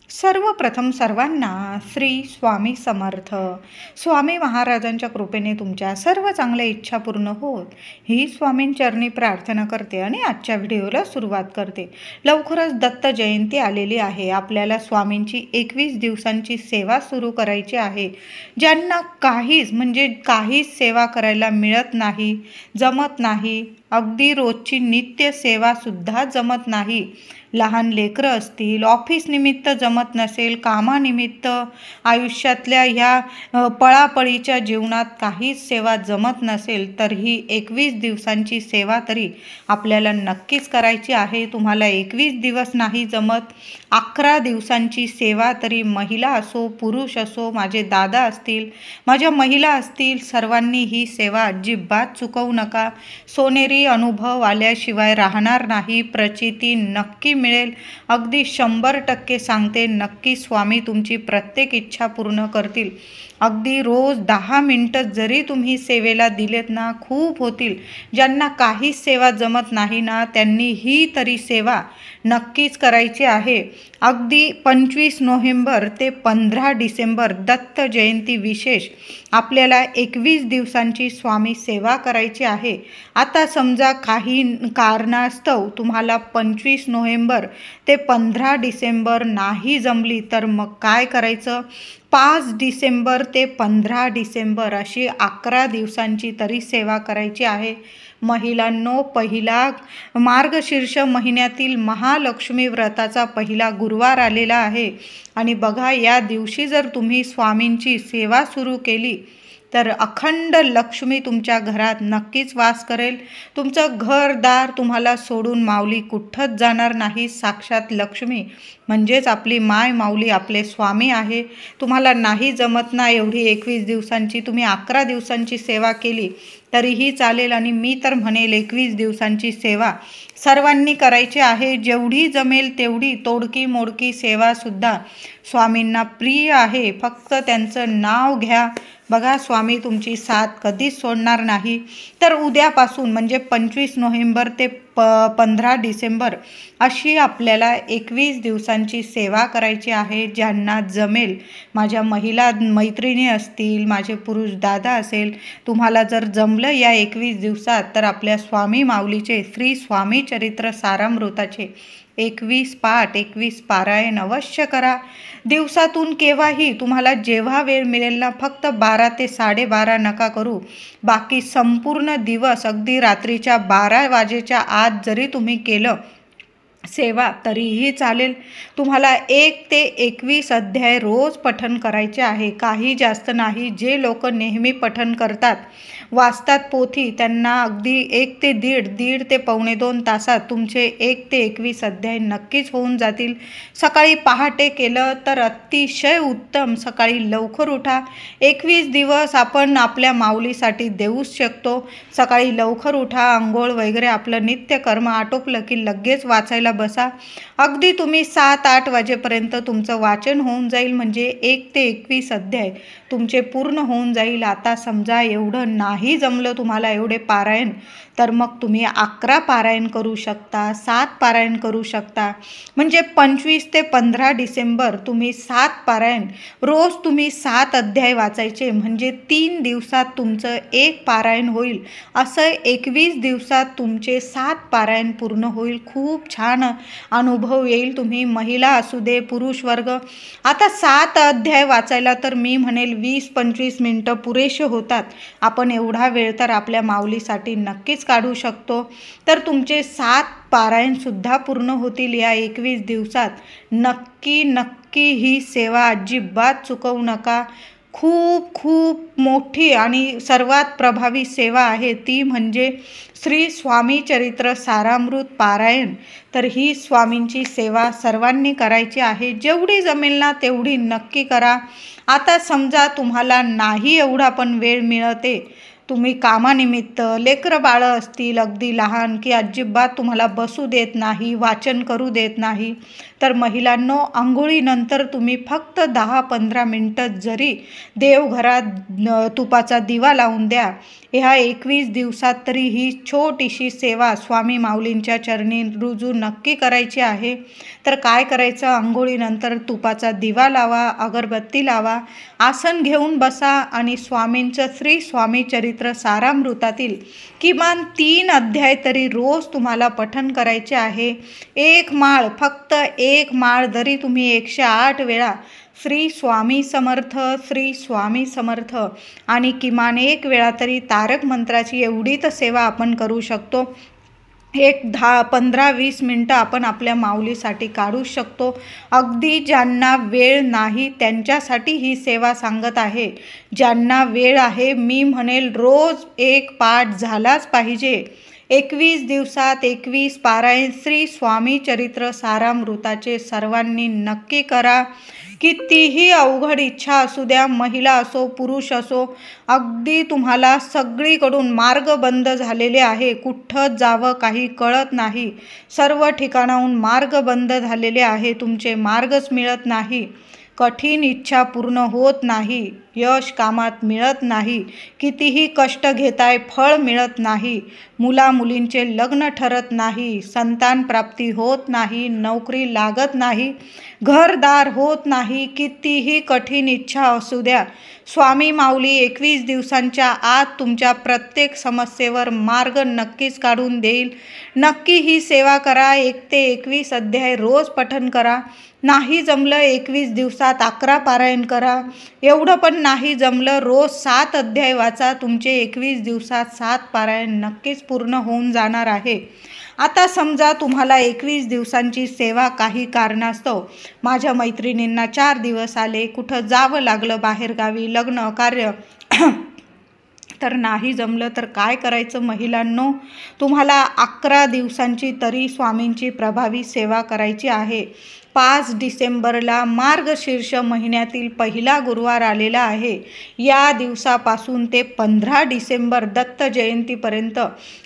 सर्वप्रथम सर्वांना श्री स्वामी समर्थ. स्वामी महाराजांच्या कृपेने तुमच्या सर्व चांगल्या इच्छा पूर्ण होत ही स्वामींचरणी प्रार्थना करते आणि आजच्या व्हिडिओला सुरुवात करते. लवकरच दत्त जयंती आलेली आहे. आपल्याला स्वामींची 21 दिवसांची सेवा सुरू करायची आहे. ज्यांना काहीच सेवा करायला मिळत नाही, जमत नाही, अगदी रोजची नित्य सेवा सुद्धा जमत नाही, लहान लेकरं असतील, ऑफिस निमित्त जमत नसेल, कामानिमित्त आयुष्यातल्या ह्या पळापळीच्या जीवनात काहीच सेवा जमत नसेल, तर ही 21 दिवसांची सेवा तरी आपल्याला नक्कीच करायची आहे. तुम्हाला 21 दिवस नाही जमत, 11 दिवसांची सेवा तरी महिला असो, पुरुष असो, माझे दादा असतील, माझ्या महिला असतील, सर्वांनी ही सेवा अजिबात चुकवू नका. सोनेरी अनुभव आल्याशिवाय राहणार नाही. प्रचिती नक्की मिळेल. अगदी 100% सांगते, नक्की स्वामी तुमची प्रत्येक इच्छा पूर्ण करतील. अगदी रोज 10 मिनिटं जरी तुम्ही सेवेला दिलेत ना, खूप होतील. ज्यांना काहीच सेवा जमत नाही ना, त्यांनी ही तरी सेवा नक्कीच करायची आहे. अगदी 25 नोव्हेंबर ते 15 डिसेंबर दत्त जयंती विशेष आपल्याला 21 दिवसांची स्वामी सेवा करायची आहे. आता समजा काही कारणास्तव तुम्हाला 25 नोव्हेंबर ते 15 डिसेंबर नाही जमली, तर मग काय करायचं? 5 डिसेंबर ते 15 डिसेंबर अशी 11 दिवसांची तरी सेवा करायची आहे. महिलांनो, पहिला मार्गशीर्ष महिन्यातील महालक्ष्मी व्रताचा पहिला गुरुवार आलेला आहे आणि बघा, या दिवशी जर तुम्ही स्वामींची सेवा सुरू केली तर अखंड लक्ष्मी तुमच्या घरात नक्कीच वास करेल. तुमचं घरदार तुम्हाला सोडून माऊली कुठंच जाणार नाही. साक्षात लक्ष्मी म्हणजेच आपली माय माऊली आपले स्वामी आहे. तुम्हाला नाही जमत ना एवढी 21 दिवसांची, तुम्ही 11 दिवसांची सेवा केली तरीही चालेल. आणि मी तर म्हणेल 21 दिवसांची सेवा सर्वांनी करायची आहे. जेवढी जमेल तेवढी तोडकी मोडकी सेवासुद्धा स्वामींना प्रिय आहे. फक्त त्यांचं नाव घ्या. बघा, स्वामी तुमची साथ कधीच सोडणार नाही. तर उद्यापासून म्हणजे 25 नोव्हेंबर ते 15 डिसेंबर अशी आपल्याला 21 दिवसांची सेवा करायची आहे. ज्यांना जमेल, माझ्या महिला मैत्रिणी असतील, माझे पुरुष दादा असेल, तुम्हाला जर जमलं या 21 दिवसात, तर आपल्या स्वामी माऊलीचे श्री स्वामी चरित्र सारामृताचे 21 पाठ, 21 पारायण अवश्य करा. दिवसातून केव्हाही तुम्हाला जेव्हा वेळ मिळेल ना, फक्त 12 ते 12:30 नका करू. बाकी संपूर्ण दिवस अगदी रात्रीच्या 12 वाजेच्या आत जरी तुम्ही केलं सेवा तरीही चालेल. तुम्हाला 1 ते 21 अध्याय रोज पठण करायचे आहे, काही जास्त नाही. जे लोक नेहमी पठण करतात, वाचतात पोथी, त्यांना अगदी 1 ते दीड ते पावणे 2 तासात तुमचे 1 ते 21 अध्याय नक्कीच होऊन जातील. सकाळी पहाटे केलं तर अतिशय उत्तम. सकाळी लवकर उठा. 21 दिवस आपण आपल्या माऊलीसाठी देऊच शकतो. सकाळी लवकर उठा, अंघोळ वगैरे आपलं नित्यकर्म आटोपलं की लगेच वाचायला बसा. अगदी तुम्ही 7-8 वाजेपर्यंत तुमचं वाचन होऊन जाईल. म्हणजे 1 ते 21 अध्याय तुमचे पूर्ण होऊन जाईल. आता समजा एवढं नाही जमलं तुम्हाला एवढे पारायण, तर मग तुम्ही 11 पारायण करू शकता, 7 पारायण करू शकता. म्हणजे 25 ते 15 डिसेंबर तुम्ही 7 पारायण, रोज तुम्ही 7 अध्याय वाचायचे. म्हणजे 3 दिवसात तुमचं 1 पारायण होईल. असं 21 दिवसात तुमचे 7 पारायण पूर्ण होईल. खूप छान अनुभव येईल. तुम्ही महिला असू दे, पुरुष वर्ग. आता 7 अध्याय वाचायला तर मी म्हणेल 20-25 मिनटं पुरेसे होतात. आपण एवढा वेळ तर आपल्या माऊलीसाठी नक्कीच काढू शकतो. तर तुमचे 7 पारायणसुद्धा पूर्ण होतील या 21 दिवसात. नक्की ही सेवा अजिबात चुकवू नका. खूप मोठी आणि सर्वात प्रभावी सेवा आहे, ती म्हणजे श्री स्वामी चरित्र सारामृत पारायण. तर ही स्वामींची सेवा सर्वांनी करायची आहे. जेवढी जमेल ना तेवढी नक्की करा. आता समजा तुम्हाला नाही एवढा पण वेळ मिळते, तुम्ही कामानिमित्त, लेकरं बाळं असतील अगदी लहान, की अजिबात तुम्हाला बसू देत नाही, वाचन करू देत नाही, तर महिलांनो, आंघोळीनंतर तुम्ही फक्त 10-15 मिनटं जरी देवघरात तुपाचा दिवा लावून द्या. ह्या 21 दिवसात तरी ही छोटीशी सेवा स्वामी माऊलींच्या चरणी रुजू नक्की करायची आहे. तर काय करायचं, आंघोळीनंतर तुपाचा दिवा लावा, अगरबत्ती लावा, आसन घेऊन बसा आणि स्वामींचं श्री स्वामी चरित्र सारामृतातील किमान 3 अध्याय तरी रोज तुम्हाला पठण करायचे आहे. एक माळ, फक्त एक माळ जरी तुम्ही 108 वेळा श्री स्वामी समर्थ, श्री स्वामी समर्थ आणि किमान 1 वेळा तरी तारक मंत्राची एवढी तर सेवा आपण करू शकतो. एक 10-15-20 मिनटं आपण आपल्या माऊलीसाठी काढू शकतो. अगदी ज्यांना वेळ नाही त्यांच्यासाठी ही सेवा सांगत आहे. ज्यांना वेळ आहे, मी म्हणेल रोज एक पाठ झालाच पाहिजे. 21 दिवसात 21 पारायण श्री स्वामी चरित्र सारामृताचे सर्वांनी नक्की करा. कितीही अवघड इच्छा असू द्या, महिला असो पुरुष असो, अगदी तुम्हाला सगळीकडून मार्ग बंद झालेले आहे, कुठं जावं काही कळत नाही, सर्व ठिकाणाहून मार्ग बंद झालेले आहे, तुमचे मार्गच मिळत नाही, कठीण इच्छा पूर्ण होत नाही, यश कामात मिळत नाही, कितीही कष्ट घेताय फळ मिळत नाही, मुलामुलींचे लग्न ठरत नाही, संतान प्राप्ती होत नाही, नोकरी लागत नाही, घरदार होत नाही, कितीही कठीण इच्छा असू द्या, स्वामी माऊली 21 दिवसांच्या आत तुमच्या प्रत्येक समस्येवर मार्ग नक्कीच काढून देईल. नक्की ही सेवा करा. 1 ते 21 अध्याय रोज पठण करा. नाही जमलं 21 दिवसात 11 पारायण करा. एवढं पण नाही जमलं रोज 7 अध्याय वाचा. तुमचे 21 दिवसात 7 पारायण नक्कीच पूर्ण होऊन जाणार आहे. आता समजा तुम्हाला 21 दिवसांची सेवा काही कारणास्तव, माझ्या मैत्रिणींना 4 दिवस आले, कुठं जावं लागलं बाहेरगावी, लग्न कार्य तर नाही जमलं तर काय करायचं महिलांनो, तुम्हाला 11 दिवसांची तरी स्वामींची प्रभावी सेवा करायची आहे. 5 डिसेंबरला मार्गशीर्ष महिन्यातील पहिला गुरुवार आलेला आहे. या दिवसापासून ते 15 डिसेंबर दत्त जयंतीपर्यंत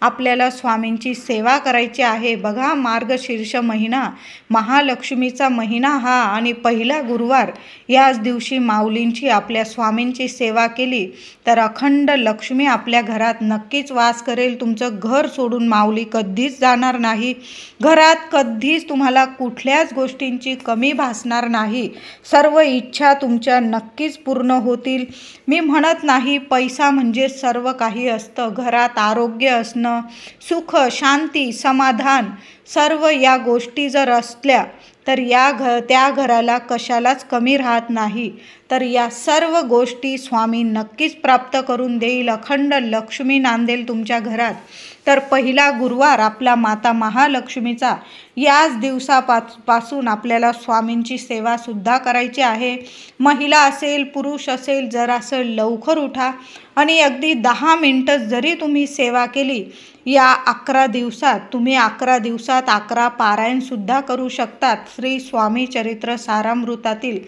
आपल्याला स्वामींची सेवा करायची आहे. बघा, मार्गशीर्ष महिना महालक्ष्मीचा महिना हा आणि पहिला गुरुवार याच दिवशी माऊलींची आपल्या स्वामींची सेवा केली तर अखंड लक्ष्मी आपल्या घरात नक्कीच वास करेल. तुमचं घर सोडून माऊली कधीच जाणार नाही. घरात कधीच तुम्हाला कुठल्याच गोष्टींची कमी भासणार नाही. सर्व इच्छा तुमच्या नक्कीच पूर्ण होतील. मी म्हणत नाही पैसा म्हणजे सर्व काही असतं. घरात आरोग्य असणं, सुख, शांती, समाधान, सर्व या गोष्टी जर असल्या तर त्या घराला कशालाच कमी राहत नाही. तर या सर्व गोष्टी स्वामी नक्कीच प्राप्त करून देईल. अखंड लक्ष्मी नांदेल तुमच्या घरात. तर पहिला गुरुवार आपला माता महालक्ष्मीचा, याच दिवसापासून आपल्याला स्वामींची सेवासुद्धा करायची आहे. महिला असेल पुरुष असेल, जरासं लवकर उठा आणि अगदी 10 मिनटं जरी तुम्ही सेवा केली या 11 दिवसात, तुम्ही 11 दिवसात 11 पारायणसुद्धा करू शकतात. श्री स्वामी चरित्र सारामृतातील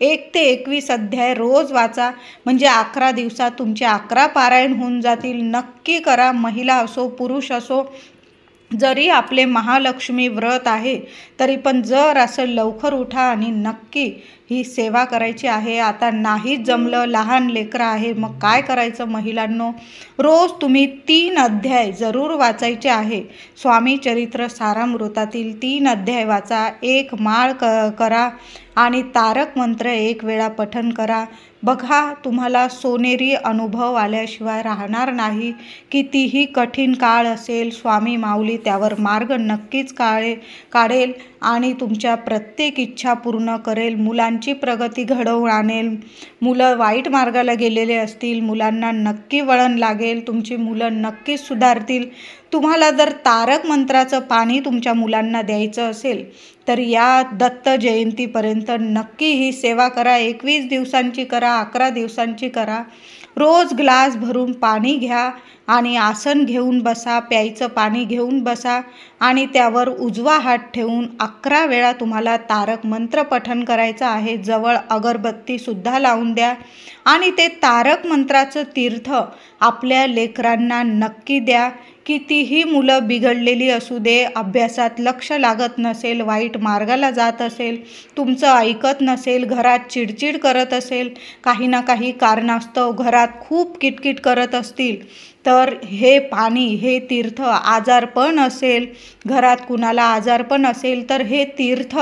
1 ते 21 अध्याय रोज वाचा, म्हणजे 11 दिवसात तुमचे 11 पारायण होऊन जातील. नक्की करा, महिला असो पुरुष असो. जरी आपले महालक्ष्मी व्रत आहे तरी पण जर असं लवकर उठा आणि नक्की ही सेवा करायची आहे. आता नाहीच जमलं, लहान लेकरं आहे, मग काय करायचं महिलांनो, रोज तुम्ही 3 अध्याय जरूर वाचायचे आहे. स्वामी चरित्र सारामृतातील 3 अध्याय वाचा, 1 माळ करा आणि तारक मंत्र 1 वेळा पठण करा. बघा, तुम्हाला सोनेरी अनुभव आल्याशिवाय राहणार नाही. कितीही कठीण काळ असेल, स्वामी माऊली त्यावर मार्ग नक्कीच काढेल आणि तुमच्या प्रत्येक इच्छा पूर्ण करेल. मुलांची प्रगती घडवून आणेल. मुलं वाईट मार्गाला गेलेले असतील, मुलांना नक्की वळण लागेल. तुमची मुलं नक्कीच सुधारतील. तुम्हाला जर तारक मंत्राचं पाणी तुमच्या मुलांना द्यायचं असेल तर या दत्त जयंतीपर्यंत नक्की ही सेवा करा. 21 दिवसांची करा, 11 दिवसांची करा. रोज ग्लास भरून पाणी घ्या आणि आसन घेऊन बसा, प्यायचं पाणी घेऊन बसा आणि त्यावर उजवा हात ठेवून 11 वेळा तुम्हाला तारक मंत्र पठण करायचं आहे. जवळ अगरबत्तीसुद्धा लावून द्या आणि ते तारक मंत्राचं तीर्थ आपल्या लेकरांना नक्की द्या. कितीही मुलं बिघडलेली असू दे, अभ्यासात लक्ष लागत नसेल, वाईट मार्गाला जात असेल, तुमचं ऐकत नसेल, घरात चिडचिड करत असेल, काही ना काही कारणास्तव घरात खूप किटकिट करत असतील, तर हे पाणी, हे तीर्थ, आजारपण असेल, घरात कुणाला आजारपण असेल, तर हे तीर्थ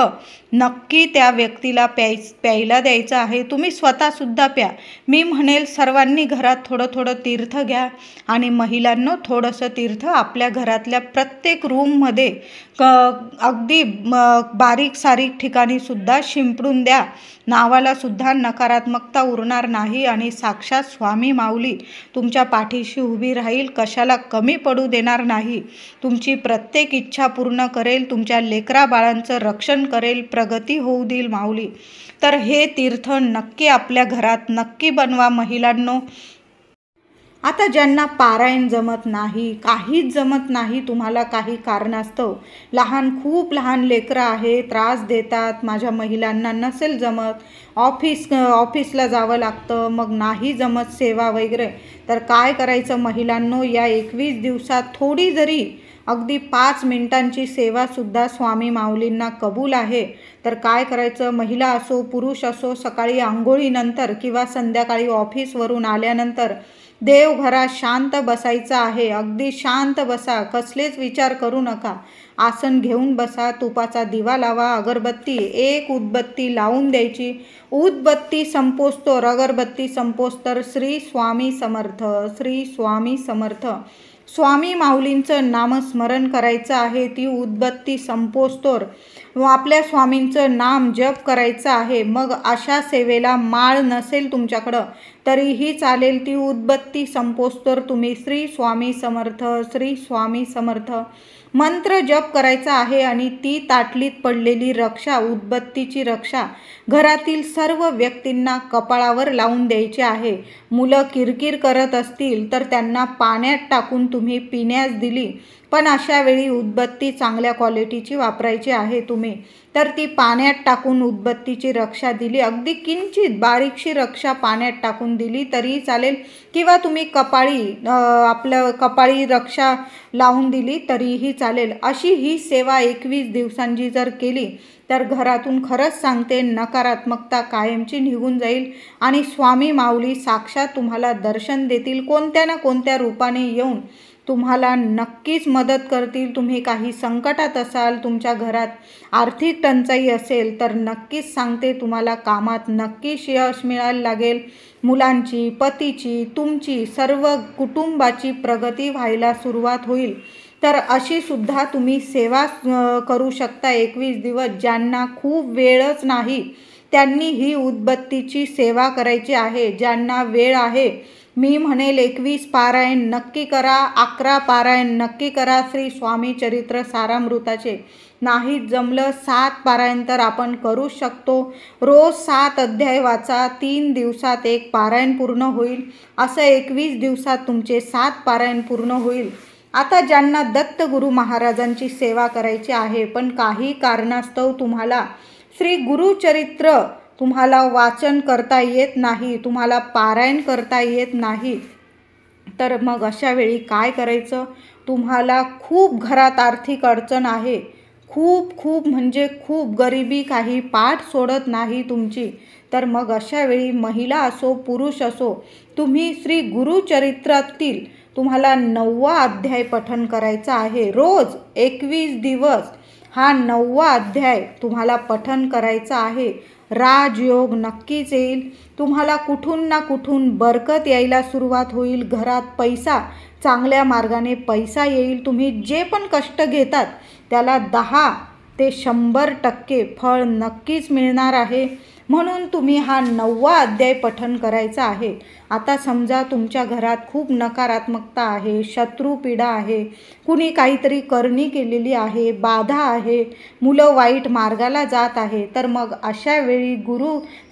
नक्की त्या व्यक्तीला प्यायला द्यायचं आहे. तुम्ही स्वतःसुद्धा प्या. मी म्हणेल सर्वांनी घरात थोडं थोडं तीर्थ घ्या आणि महिलांनो थोडंसं तीर्थ आपल्या घरातल्या प्रत्येक रूममध्ये अगदी बारीक सारीक ठिकाणीसुद्धा शिंपडून द्या. नावालासुद्धा नकारात्मकता उरणार नाही आणि साक्षात स्वामी माऊली तुमच्या पाठीशी उभी राहील, कशाला कमी पडू देणार नाही. तुमची प्रत्येक इच्छा पूर्ण करेल, तुमच्या लेकराबाळांचं रक्षण करेल, प्रगती होऊ देईल माऊली. तर हे तीर्थ नक्की आपल्या घरात नक्की बनवा महिलांनो. आता ज्यांना पारायण जमत नाही, काहीच जमत नाही, तुम्हाला काही कारणास्तव, खूप लहान लेकरं आहे, त्रास देतात, माझ्या महिलांना नसेल जमत, ऑफिसला जावं लागतं, मग नाही जमत सेवा वगैरे, तर काय करायचं महिलांनो, या 21 दिवसात थोडी जरी अगदी 5 मिनिटांची सेवासुद्धा स्वामी माऊलींना कबूल आहे. तर काय करायचं, महिला असो पुरुष असो, सकाळी आंघोळीनंतर किंवा संध्याकाळी ऑफिसवरून आल्यानंतर देवघरात शांत बसायचं आहे. अगदी शांत बसा, कसलेच विचार करू नका. आसन घेऊन बसा, तुपाचा दिवा लावा, अगरबत्ती, एक उदबत्ती लावून द्यायची. उदबत्ती संपोस्तोर, अगरबत्ती संपोस्तर श्री स्वामी समर्थ, श्री स्वामी समर्थ, स्वामी माऊलींचं नामस्मरण करायचं आहे. ती उदबत्ती संपोस्तोर आपल्या स्वामींचं नाम जप करायचं आहे. मग अशा सेवेला माळ नसेल तुमच्याकडं तरीही चालेल. ती उदबत्ती संपोस्तोर तुम्ही श्री स्वामी समर्थ, श्री स्वामी समर्थ मंत्र जप करायचा आहे आणि ती ताटलीत पडलेली रक्षा, उदबत्तीची रक्षा घरातील सर्व व्यक्तींना कपाळावर लावून द्यायची आहे. मुलं किरकिर करत असतील तर त्यांना पाण्यात टाकून तुम्ही पिण्यास दिली, पण अशा वेळी उदबत्ती चांगल्या क्वालिटीची वापरायची आहे तुम्ही. तर ती पाण्यात टाकून उदबत्तीची रक्षा दिली, अगदी किंचित बारीकशी रक्षा पाण्यात टाकून दिली तरी चालेल, किंवा तुम्ही कपाळी रक्षा लावून दिली तरीही चालेल. अशी ही सेवा 21 दिवसांची जर केली तर घरातून खरंच सांगते नकारात्मकता कायमची निघून जाईल आणि स्वामी माऊली साक्षात तुम्हाला दर्शन देतील. कोणत्या ना कोणत्या रूपाने येऊन तुम्हाला नक्कीच मदत करतील. तुम्ही काही संकटात असाल, तुमच्या घरात आर्थिक टंचाई असेल तर नक्कीच सांगते तुम्हाला कामात नक्कीच यश मिळायला लागेल. मुलांची, पतीची, तुमची, सर्व कुटुंबाची प्रगती व्हायला सुरुवात होईल. तर अशी सुद्धा तुम्ही सेवा करू शकता 21 दिवस. ज्यांना खूप वेळच नाही त्यांनी ही उदबत्तीची सेवा करायची आहे. ज्यांना वेळ आहे, मी म्हणेल 21 पारायण नक्की करा, 11 पारायण नक्की करा श्री स्वामी चरित्र सारामृताचे. नाही जमलं 7 पारायण तर आपण करू शकतो. रोज 7 अध्याय वाचा, 3 दिवसात 1 पारायण पूर्ण होईल. असं 21 दिवसात तुमचे 7 पारायण पूर्ण होईल. आता ज्यांना दत्त गुरु महाराजांची सेवा करायची आहे पण काही कारणास्तव तुम्हाला श्री गुरुचरित्र तुम्हाला वाचन करता येत नाही, तुम्हाला पारायण करता येत नाही, तर मग अशा वेळी काय करायचं, तुम्हाला खूप घरात आर्थिक अडचण आहे, खूप म्हणजे खूप गरिबी काही पाठ सोडत नाही तुमची, तर मग अशा वेळी महिला असो पुरुष असो तुम्ही श्री गुरुचरित्रातील तुम्हाला 9वा अध्याय पठण करायचा आहे. रोज 21 दिवस हा 9वा अध्याय तुम्हाला पठण करायचा आहे. राजयोग नक्कीच येईल. तुम्हाला कुठून ना कुठून बरकत यायला सुरुवात होईल. घरात पैसा, चांगल्या मार्गाने पैसा येईल. तुम्ही जे पण कष्ट घेतात त्याला 10 ते 100% फळ नक्कीच मिळणार आहे. म्हणून तुम्ही हा 9वा अध्याय पठण करायचा आहे. आता समजा तुमच्या घरात खूप नकारात्मकता आहे, शत्रुपीडा आहे, कुणी काहीतरी करणी केलेली आहे, बाधा आहे, मुलं वाईट मार्गाला जात आहे, तर मग अशा वेळी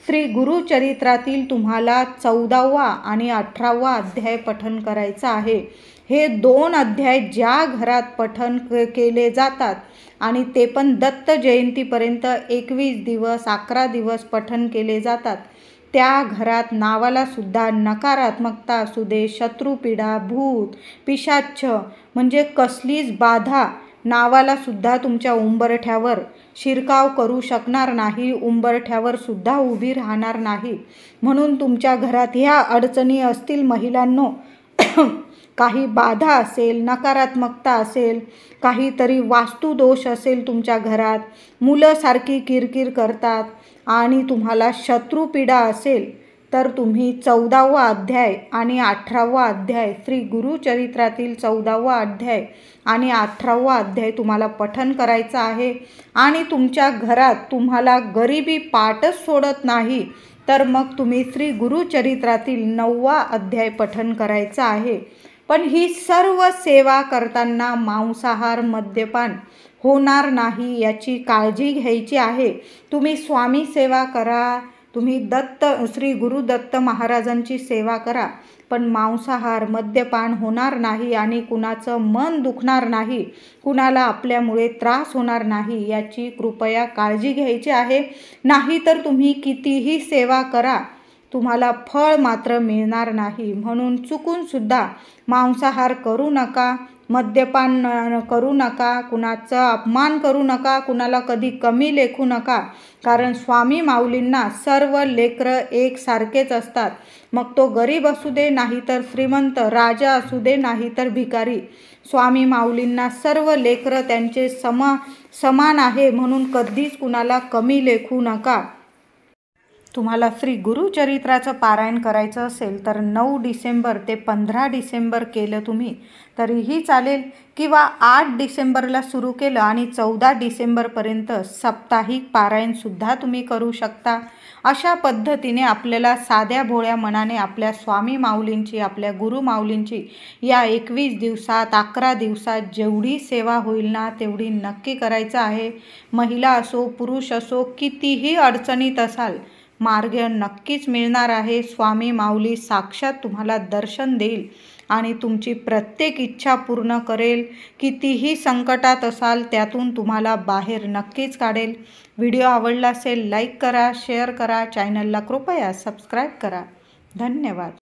श्री गुरुचरित्रातील तुम्हाला 14वा आणि 18वा अध्याय पठण करायचा आहे. हे 2 अध्याय ज्या घरात पठण केले जातात आणि ते पण दत्त जयंतीपर्यंत 21 दिवस 11 दिवस पठण केले जातात, त्या घरात नावाला सुद्धा नकारात्मकता असू दे, शत्रुपीडा, भूत, पिशाच्छ म्हणजे कसलीच बाधा नावाला सुद्धा तुमच्या उंबरठ्यावर शिरकाव करू शकणार नाही, उंबरठ्यावर सुद्धा उभी राहणार नाही. म्हणून तुमच्या घरात ह्या अडचणी असतील महिलांनो, काही बाधा असेल, नकारात्मकता असेल, काहीतरी वास्तुदोष असेल तुमच्या घरात, मुलं सारखी किरकिर करतात आणि तुम्हाला शत्रुपीडा असेल, तर तुम्ही 14वा अध्याय आणि 18वा अध्याय, श्री गुरुचरित्रातील 14वा अध्याय आणि 18वा अध्याय तुम्हाला पठन करायचं आहे. आणि तुमच्या घरात तुम्हाला गरिबी पाठच सोडत नाही, तर मग तुम्ही श्री गुरुचरित्रातील 9वा अध्याय पठन करायचा आहे. पण ही सर्व सेवा करताना मांसाहार, मद्यपान होणार नाही याची काळजी घ्यायची आहे. तुम्ही स्वामी सेवा करा, तुम्ही श्री गुरुदत्त महाराजांची सेवा करा, पण मांसाहार, मद्यपान होणार नाही आणि कुणाचं मन दुखणार नाही, कुणाला आपल्यामुळे त्रास होणार नाही याची कृपया काळजी घ्यायची आहे. नाहीतर तुम्ही कितीही सेवा करा, तुम्हाला फळ मात्र मिळणार नाही. म्हणून चुकून सुद्धा मांसाहार करू नका, मद्यपान करू नका, कुणाचा अपमान करू नका, कुणाला कधी कमी लेखू नका. कारण स्वामी माऊलींना सर्व लेकरं एकसारखेच असतात. मग तो गरीब असू दे, नाहीतर श्रीमंत, राजा असू दे, नाहीतर भिकारी. स्वामी माऊलींना सर्व लेकरं त्यांचे समान आहे. म्हणून कधीच कुणाला कमी लेखू नका. तुम्हाला श्री गुरुचरित्राचं पारायण करायचं असेल तर 9 डिसेंबर ते 15 डिसेंबर केलं तुम्ही तरीही चालेल, किंवा 8 डिसेंबरला सुरू केलं आणि 14 डिसेंबरपर्यंत साप्ताहिक पारायणसुद्धा तुम्ही करू शकता. अशा पद्धतीने आपल्याला साध्या भोळ्या मनाने आपल्या स्वामी माऊलींची, आपल्या गुरु माऊलींची या 21 दिवसात, 11 दिवसात जेवढी सेवा होईल ना तेवढी नक्की करायचं आहे. महिला असो, पुरुष असो, कितीही अडचणीत असाल, मार्ग नक्कीच मिळणार आहे. स्वामी माऊली साक्षात तुम्हाला दर्शन देईल आणि तुमची प्रत्येक इच्छा पूर्ण करेल. कितीही संकटात असाल त्यातून तुम्हाला बाहेर नक्कीच काढेल. व्हिडिओ आवडला असेल लाईक करा, शेअर करा, चॅनलला कृपया सबस्क्राईब करा. धन्यवाद.